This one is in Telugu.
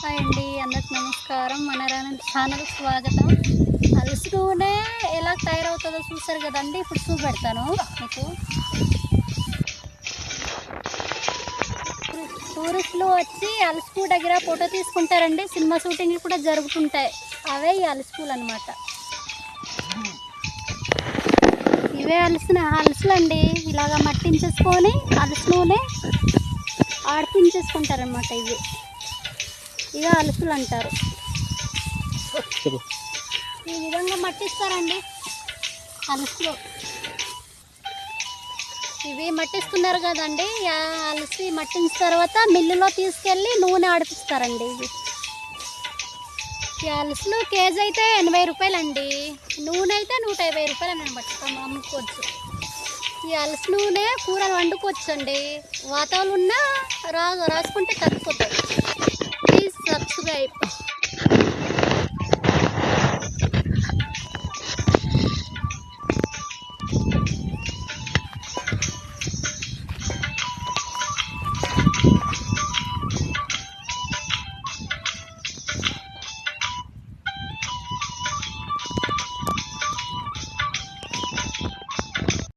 హాయ్ అండి, అందరికి నమస్కారం. మన ఛానల్ స్వాగతం. అలసి నూనె ఎలా తయారవుతుందో చూస్తారు కదండి. ఇప్పుడు చూపెడతాను మీకు. టూరిస్టులు వచ్చి అలసి దగ్గర ఫోటో తీసుకుంటారండి. సినిమా షూటింగ్లు కూడా జరుగుతుంటాయి. అవే ఈ అలసి అనమాట. ఇవే అలసులండి. ఇలాగ మట్టించేసుకొని అలసి నూనె ఆడిపించేసుకుంటారనమాట. ఇక అలసులు అంటారు. ఈ విధంగా మట్టిస్తారండి అలసులు. ఇవి మట్టిస్తున్నారు కదండి. అలసి మట్టించిన తర్వాత మిల్లులో తీసుకెళ్ళి నూనె ఆడిపిస్తారండి. ఈ అలసులు కేజీ అయితే 80 రూపాయలండి. నూనె అయితే 150 రూపాయలు నేను పట్టుతాము, అమ్ముకోవచ్చు. ఈ అలసి నూనె కూరలు వండుకోవచ్చు అండి. వాతావరణం ఉన్నా రాసుకుంటే తగ్గిపోతాయి. Please subscribe.